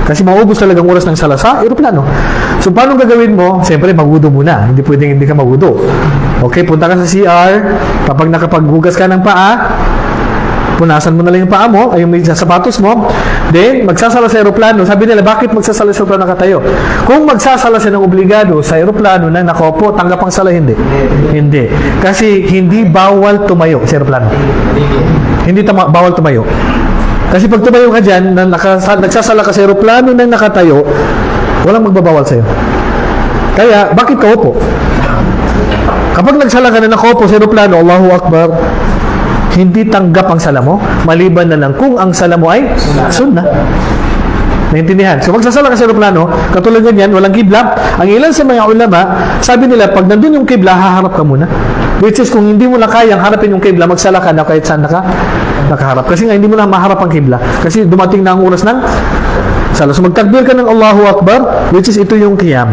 Kasi maubos talagang oras ng sala sa aeroplano. So, paano gagawin mo? Siyempre, magwudo muna. Hindi pwedeng hindi ka magwudo. Okay, punta ka sa CR. Kapag nakapaghugas ka ng paa, punasan mo na lang yung paa mo, ay yung sapatos mo. Then, magsasala sa aeroplano. Sabi nila, bakit magsasala sa aeroplano nakatayo? Kung magsasala siya ng obligado sa aeroplano na nakaupo, tanggap ang sala, hindi. Hindi. Kasi hindi bawal tumayo sa aeroplano. Hindi bawal tumayo. Kasi pag tumayo ka dyan, nagsasala ka sa aeroplano na nakatayo, walang magbabawal sa'yo. Kaya, bakit ka upo? Kapag nagsala ka na nakaupo sa aeroplano, Allahu Akbar, hindi tanggap ang sala mo, maliban na lang kung ang sala mo ay sunnah. Naintindihan? So, magsasala ka sa aeroplano, katulad ganyan, walang kibla. Ang ilan sa mga ulama, sabi nila, pag nandun yung kibla, haharap ka muna. Which is, kung hindi mo na kayang harapin yung kibla, magsala ka na kahit saan nakaharap. Kasi nga, hindi mo na maharap ang kibla. Kasi dumating na ang oras ng sala. So, magtakbir ka ng Allahu Akbar, which is, ito yung qiyam.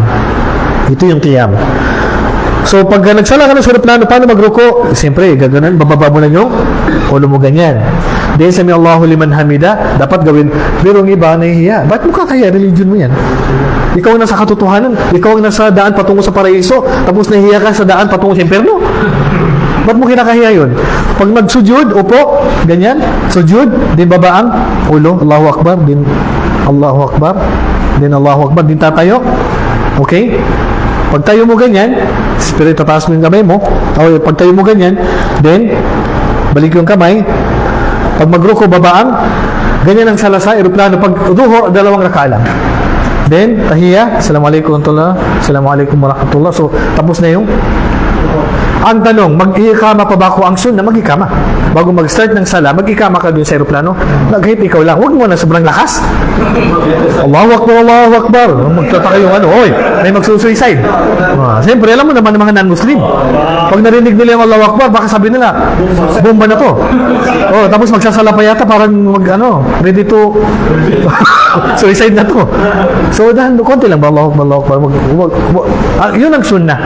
Ito yung qiyam. So, pag nagsala ka ng aeroplano, paano magruko? Siyempre, gaganon, bababa mo na yung ulo mo ganyan. Then, sami Allahu liman hamida, dapat gawin. Pero ang iba, nahihiya. Ba't mo kakaya? Religion mo yan. Ikaw ang nasa katotohanan. Ikaw ang nasa daan patungo sa paraiso. Tapos nahihiya ka sa daan patungo sa impyerno. Ba't mo kinakahiya yun? Pag magsujud, upo, ganyan, sujud, din baba ang ulo, Allahu Akbar, din Allahu Akbar, din Allahu Akbar, din tatayo. Okay? Pag tayo mo ganyan, spirit, tataas mo yung kamay mo. Okay, pag tayo mo ganyan, then, balik yung kamay. Pag magruko, babaang, ganyan ang sala sa aeroplano. Pag duho, 2 raka'a lang. Then, tahiyya, Assalamualaikum warahmatullah, Assalamualaikum warahmatullah. So, tapos na yung. Ang tanong, mag-ikama pa ba ako ang sunnah? Mag-ikama. Bago mag-start ng sala, mag-ikama ka dun sa aeroplano. Kahit ikaw lang, huwag mo na sobrang lakas. Allahu Akbar, Allahu Akbar. Magtataka yung oy, may magsusuicide. Siyempre, alam mo naman ng mga non-Muslim. Pag narinig nila yung Allahu Akbar, baka sabi nila, bomba na to. Tapos magsasala pa yata, parang ready to suicide na to. So, konti lang ba, Allahu Akbar, Allahu Akbar. Yun ang sunnah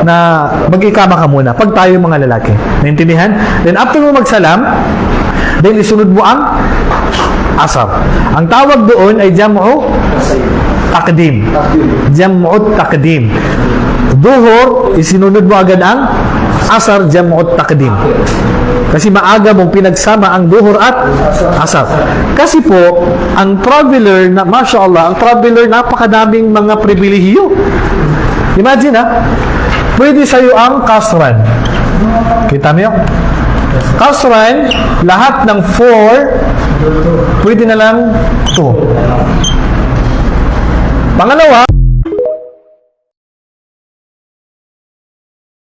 na mag-ikama ka muna pag tayo mga lalaki. Naintindihan? Then after mo magsalam, then isunod mo ang asar. Ang tawag doon ay jam'u takdim. Jam'u takdim. Duhur, isinunod mo agad ang asar, jam'u takdim. Kasi maaga mong pinagsama ang duhur at asar. Kasi po, ang traveler, mashallah, ang traveler, napakadaming mga pribilehiyo. Imagine pwede sa'yo ang kasran. Kita mo yun? Kasran, lahat ng 4, pwede na lang 2. Pangalawa,